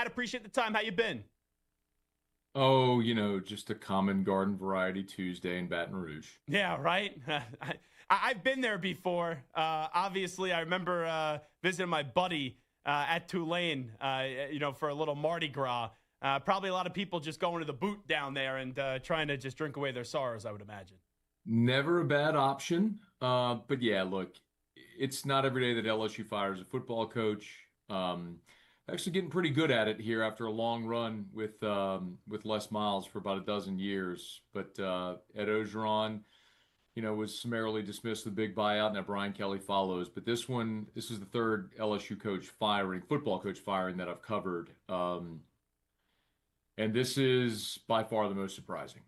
Matt, appreciate the time. How you been? Oh, just a common garden variety Tuesday in Baton Rouge. Yeah, right. I've been there before. Obviously, I remember visiting my buddy at Tulane, for a little Mardi Gras. Probably a lot of people just going to the boot down there and trying to just drink away their sorrows, I would imagine. Never a bad option. But yeah, look, it's not every day that LSU fires a football coach. Actually getting pretty good at it here after a long run with Les Miles for about a dozen years. But Ed Ogeron, was summarily dismissed with a big buyout. Now Brian Kelly follows. But this is the third LSU football coach firing that I've covered. And this is by far the most surprising.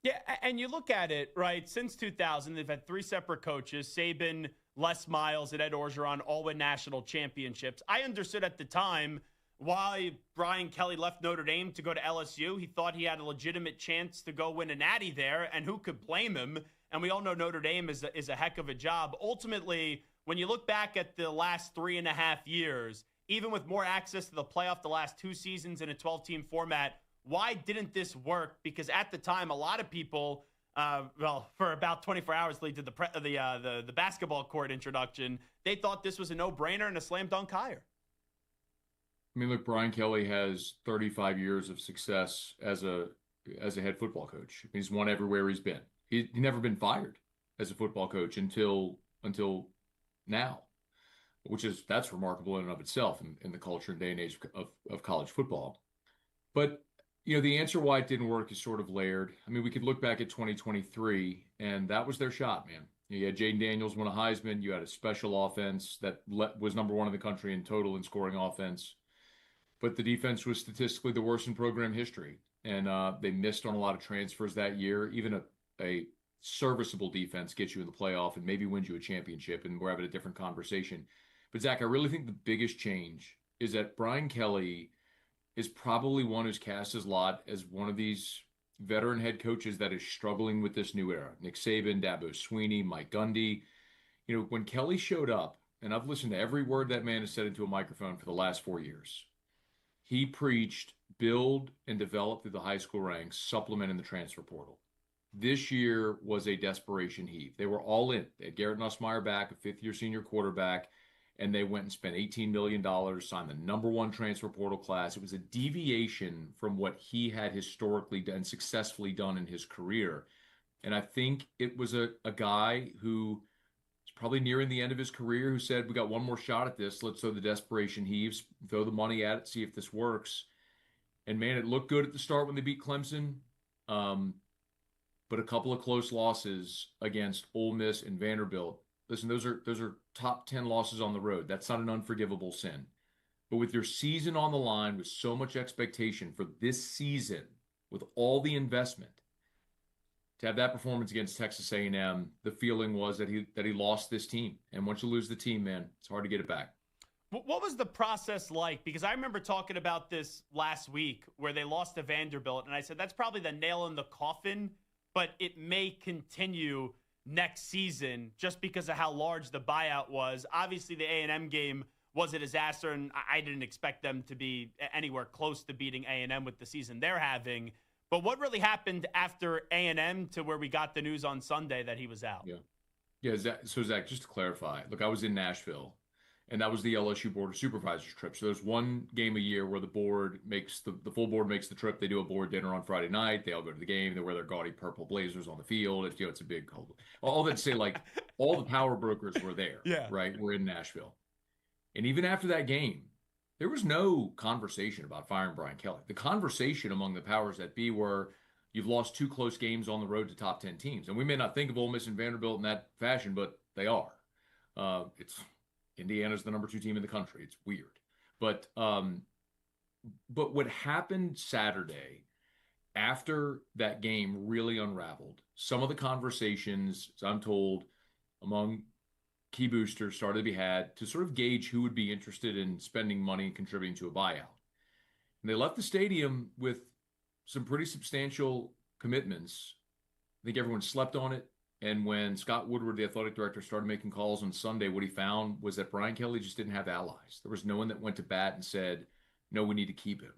Yeah, and you look at it, right? Since 2000, they've had three separate coaches: Saban, Les Miles, and Ed Orgeron, all win national championships. I understood at the time why Brian Kelly left Notre Dame to go to LSU. He thought he had a legitimate chance to go win a natty there, and who could blame him? And we all know Notre Dame is a heck of a job. Ultimately, when you look back at the last 3.5 years, even with more access to the playoff the last two seasons in a 12-team format, why didn't this work? Because at the time, a lot of people, for about 24 hours lead to the basketball court introduction, they thought this was a no-brainer and a slam dunk hire. I mean, look, Brian Kelly has 35 years of success as a head football coach. He's won everywhere he's been. He never been fired as a football coach until now, that's remarkable in and of itself in the culture and day and age of college football. But the answer why it didn't work is sort of layered. I mean, we could look back at 2023, and that was their shot, man. You had Jaden Daniels win a Heisman. You had a special offense that was number one in the country in total in scoring offense. But the defense was statistically the worst in program history. And they missed on a lot of transfers that year. Even a serviceable defense gets you in the playoff and maybe wins you a championship, and we're having a different conversation. But Zach, I really think the biggest change is that Brian Kelly is probably one who's cast his lot as one of these veteran head coaches that is struggling with this new era. Nick Saban, Dabo Swinney, Mike Gundy. When Kelly showed up, and I've listened to every word that man has said into a microphone for the last 4 years, he preached build and develop through the high school ranks, supplement in the transfer portal. This year was a desperation heave. They were all in. They had Garrett Nussmeier back, a fifth-year senior quarterback, and they went and spent $18 million, signed the number one transfer portal class. It was a deviation from what he had historically done, successfully done in his career. And I think it was a guy who is probably nearing the end of his career who said, we got one more shot at this. Let's throw the desperation heaves, throw the money at it, see if this works. And man, it looked good at the start when they beat Clemson. But a couple of close losses against Ole Miss and Vanderbilt. Listen, those are top 10 losses on the road. That's not an unforgivable sin. But with your season on the line, with so much expectation for this season, with all the investment, to have that performance against Texas A&M, the feeling was that he lost this team. And once you lose the team, man, it's hard to get it back. What was the process like? Because I remember talking about this last week where they lost to Vanderbilt, and I said that's probably the nail in the coffin, but it may continue next season just because of how large the buyout was. Obviously, the A&M game was a disaster, and I didn't expect them to be anywhere close to beating A&M with the season they're having. But what really happened after A&M to where we got the news on Sunday that he was out? Yeah. Yeah, Zach, just to clarify, look, I was in Nashville, and that was the LSU Board of Supervisors trip. So there's one game a year where the board makes the full board makes the trip. They do a board dinner on Friday night. They all go to the game. They wear their gaudy purple blazers on the field. It's a big all that to say, like, all the power brokers were there, Yeah. right? We're in Nashville. And even after that game, there was no conversation about firing Brian Kelly. The conversation among the powers that be were, you've lost two close games on the road to top 10 teams. And we may not think of Ole Miss and Vanderbilt in that fashion, but they are. It's Indiana's the number two team in the country. It's weird. But what happened Saturday after that game really unraveled, some of the conversations, as I'm told, among key boosters started to be had to sort of gauge who would be interested in spending money and contributing to a buyout. And they left the stadium with some pretty substantial commitments. I think everyone slept on it. And when Scott Woodward, the athletic director, started making calls on Sunday, what he found was that Brian Kelly just didn't have allies. There was no one that went to bat and said, No, we need to keep him.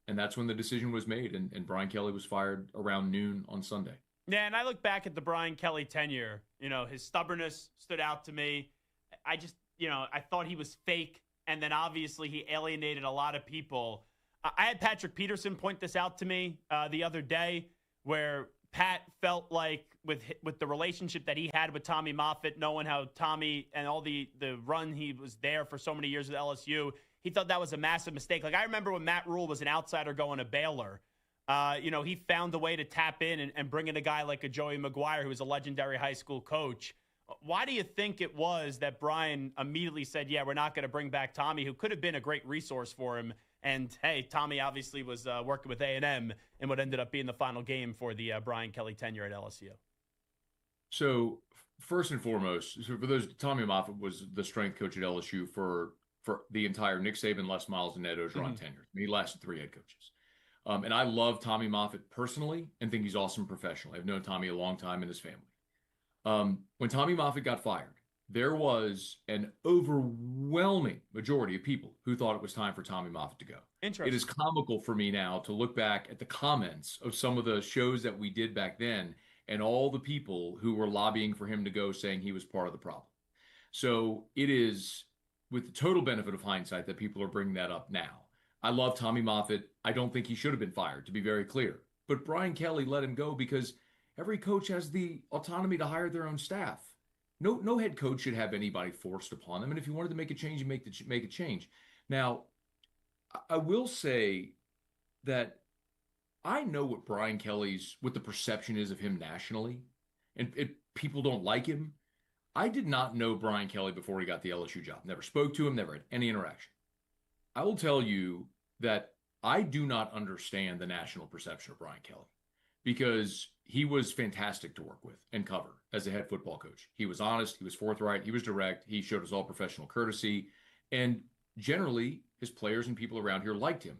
And that's when the decision was made, and Brian Kelly was fired around noon on Sunday. Yeah, and I look back at the Brian Kelly tenure. His stubbornness stood out to me. I just, I thought he was fake, and then obviously he alienated a lot of people. I had Patrick Peterson point this out to me the other day, where Pat felt like with the relationship that he had with Tommy Moffitt, knowing how Tommy and all the run he was there for so many years with LSU, he thought that was a massive mistake. Like, I remember when Matt Rule was an outsider going to Baylor, he found a way to tap in and bring in a guy like a Joey McGuire, who was a legendary high school coach. Why do you think it was that Brian immediately said, yeah, we're not going to bring back Tommy, who could have been a great resource for him? And, hey, Tommy obviously was working with A&M in what ended up being the final game for the Brian Kelly tenure at LSU. So, first and foremost, for those, Tommy Moffitt was the strength coach at LSU for the entire Nick Saban, Les Miles, and Ned Orgeron tenure. He lasted 3 head coaches. And I love Tommy Moffitt personally and think he's awesome professionally. I've known Tommy a long time and his family. When Tommy Moffitt got fired, there was an overwhelming majority of people who thought it was time for Tommy Moffitt to go. Interesting. It is comical for me now to look back at the comments of some of the shows that we did back then and all the people who were lobbying for him to go, saying he was part of the problem. So it is with the total benefit of hindsight that people are bringing that up now. I love Tommy Moffitt. I don't think he should have been fired, to be very clear. But Brian Kelly let him go because every coach has the autonomy to hire their own staff. No head coach should have anybody forced upon them. And if you wanted to make a change, you make a change. Now, I will say that I know what Brian Kelly's, what the perception is of him nationally, and people don't like him. I did not know Brian Kelly before he got the LSU job. Never spoke to him, never had any interaction. I will tell you that I do not understand the national perception of Brian Kelly because he was fantastic to work with and cover as a head football coach. He was honest, he was forthright, he was direct, he showed us all professional courtesy, and generally his players and people around here liked him.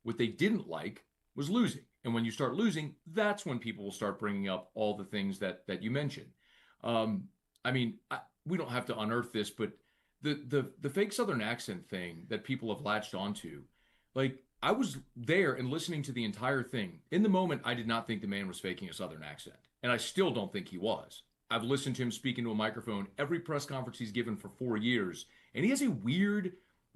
What they didn't like was losing. And when you start losing, that's when people will start bringing up all the things that you mentioned. We don't have to unearth this, but the fake Southern accent thing that people have latched onto, like, I was there and listening to the entire thing. In the moment, I did not think the man was faking a Southern accent, and I still don't think he was. I've listened to him speak into a microphone every press conference he's given for 4 years, and he has a weird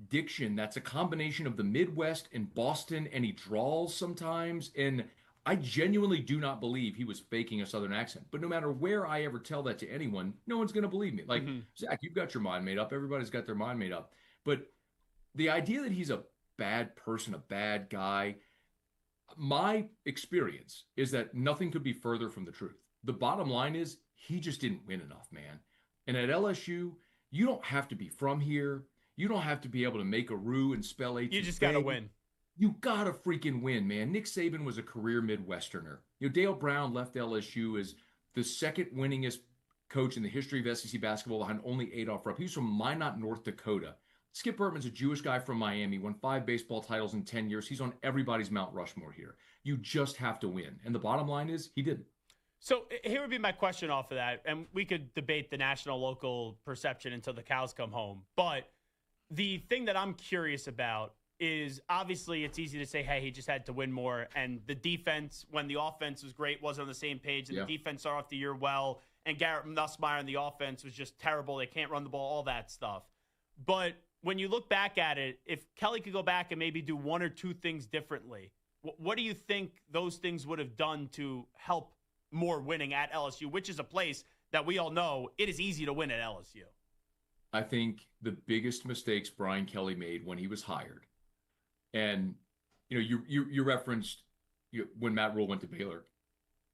diction that's a combination of the Midwest and Boston, and he draws sometimes, and I genuinely do not believe he was faking a Southern accent. But no matter where I ever tell that to anyone, no one's going to believe me. Like, Zach, you've got your mind made up. Everybody's got their mind made up. But the idea that he's a bad person, a bad guy, my experience is that nothing could be further from the truth. The bottom line is he just didn't win enough, man. And at LSU, you don't have to be from here. You don't have to be able to make a roux and spell H. You just got to win. You got to freaking win, man. Nick Saban was a career Midwesterner. Dale Brown left LSU as the second winningest coach in the history of SEC basketball behind only Adolph Rupp. He's from Minot, North Dakota. Skip Bertman's a Jewish guy from Miami, won 5 baseball titles in 10 years. He's on everybody's Mount Rushmore here. You just have to win. And the bottom line is he didn't. So here would be my question off of that. And we could debate the national local perception until the cows come home. But the thing that I'm curious about is obviously it's easy to say, hey, he just had to win more. And the defense, when the offense was great, wasn't on the same page. And the defense started off the year well. And Garrett Nussmeier and the offense was just terrible. They can't run the ball, all that stuff. But when you look back at it, if Kelly could go back and maybe do 1 or 2 things differently, what do you think those things would have done to help more winning at LSU, which is a place that we all know it is easy to win at LSU? I think the biggest mistakes Brian Kelly made when he was hired, and you referenced when Matt Rule went to Baylor,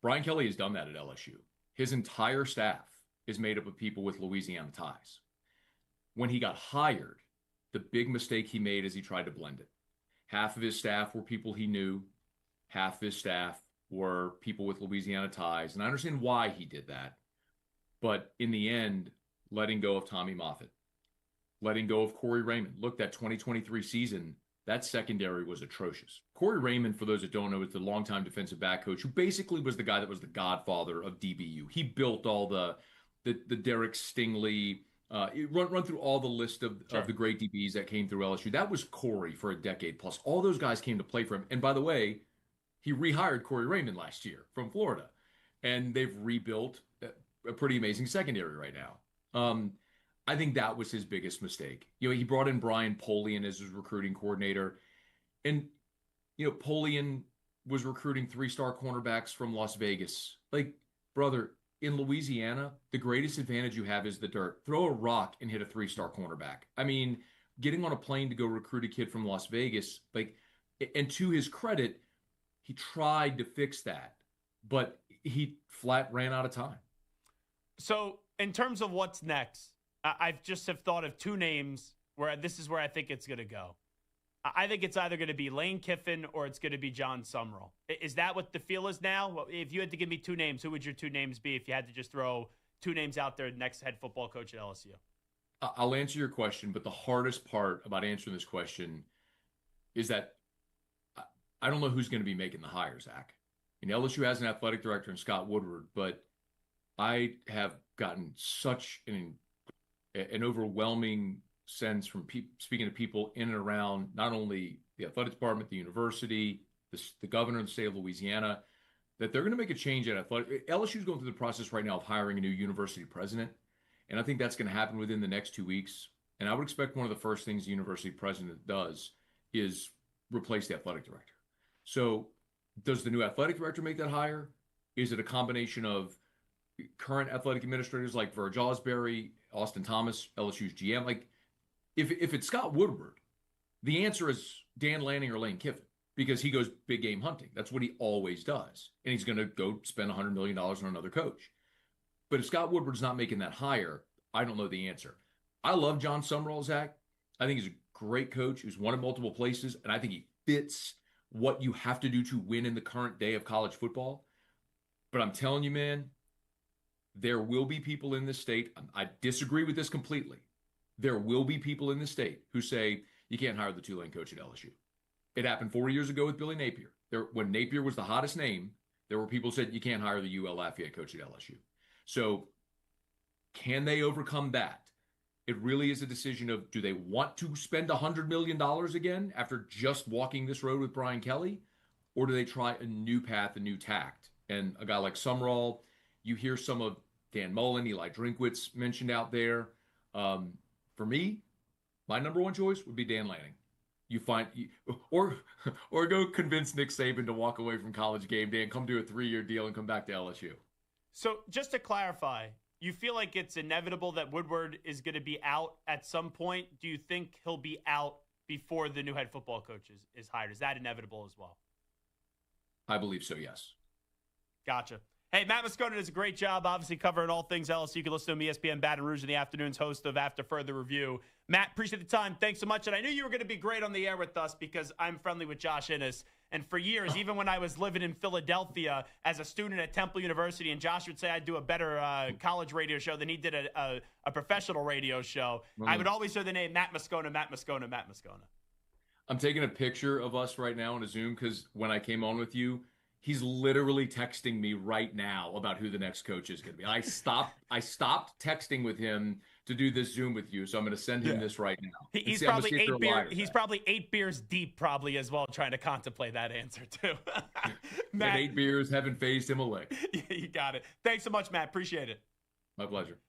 Brian Kelly has done that at LSU. His entire staff is made up of people with Louisiana ties. When he got hired, the big mistake he made is he tried to blend it. Half of his staff were people he knew. Half of his staff were people with Louisiana ties. And I understand why he did that. But in the end, letting go of Tommy Moffitt, letting go of Corey Raymond. Look, that 2023 season, that secondary was atrocious. Corey Raymond, for those that don't know, is the longtime defensive back coach who basically was the guy that was the godfather of DBU. He built all the Derek Stingley, Run through all the list of Sure. the great DBs that came through LSU. That was Corey for a decade plus. All those guys came to play for him. And by the way, he rehired Corey Raymond last year from Florida, and they've rebuilt a pretty amazing secondary right now. I think that was his biggest mistake. He brought in Brian Polian as his recruiting coordinator, and Polian was recruiting 3-star cornerbacks from Las Vegas. Like, brother, in Louisiana, the greatest advantage you have is the dirt. Throw a rock and hit a 3-star cornerback. I mean, getting on a plane to go recruit a kid from Las Vegas, and to his credit, he tried to fix that, but he flat ran out of time. So in terms of what's next, I've just have thought of two names where this is where I think it's going to go. I think it's either going to be Lane Kiffin or it's going to be John Sumrall. Is that what the feel is now? Well, if you had to give me two names, who would your two names be if you had to just throw two names out there, next head football coach at LSU? I'll answer your question, but the hardest part about answering this question is that I don't know who's going to be making the hire, Zach. LSU has an athletic director in Scott Woodward, but I have gotten such an overwhelming sense from speaking to people in and around not only the athletic department, the university, the governor of the state of Louisiana, that they're going to make a change at athletic. LSU is going through the process right now of hiring a new university president, and I think that's going to happen within the next 2 weeks. And I would expect one of the first things the university president does is replace the athletic director. So does the new athletic director make that hire? Is it a combination of current athletic administrators like Verge Osbury, Austin Thomas, LSU's GM? Like, if it's Scott Woodward, the answer is Dan Lanning or Lane Kiffin, because he goes big game hunting. That's what he always does. And he's going to go spend $100 million on another coach. But if Scott Woodward's not making that hire, I don't know the answer. I love John Sumrall, Zach. I think he's a great coach who's won in multiple places, and I think he fits what you have to do to win in the current day of college football. But I'm telling you, man, there will be people in this state. I disagree with this completely. There will be people in the state who say you can't hire the Tulane coach at LSU. It happened 4 years ago with Billy Napier. When Napier was the hottest name, there were people who said you can't hire the UL Lafayette coach at LSU. So can they overcome that? It really is a decision of, do they want to spend $100 million again after just walking this road with Brian Kelly? Or do they try a new path, a new tact? And a guy like Sumrall, you hear some of Dan Mullen, Eli Drinkwitz mentioned out there. For me, my number one choice would be Dan Lanning. Or go convince Nick Saban to walk away from College Game Day and come do a 3-year deal and come back to LSU. So just to clarify, you feel like it's inevitable that Woodward is going to be out at some point. Do you think he'll be out before the new head football coach is hired? Is that inevitable as well? I believe so, yes. Gotcha. Hey, Matt Moscona does a great job, obviously, covering all things LSU. You can listen to him, ESPN Baton Rouge in the afternoons, host of After Further Review. Matt, appreciate the time. Thanks so much. And I knew you were going to be great on the air with us because I'm friendly with Josh Innes. And for years, even when I was living in Philadelphia as a student at Temple University, and Josh would say I'd do a better college radio show than he did a professional radio show, I would always hear the name Matt Moscona, Matt Moscona, Matt Moscona. I'm taking a picture of us right now on a Zoom because when I came on with you, he's literally texting me right now about who the next coach is going to be. I stopped texting with him to do this Zoom with you, so I'm going to send him this right now. He's probably 8 beers deep, probably as well, trying to contemplate that answer too. Matt, and 8 beers haven't phased him a lick. You got it. Thanks so much, Matt. Appreciate it. My pleasure.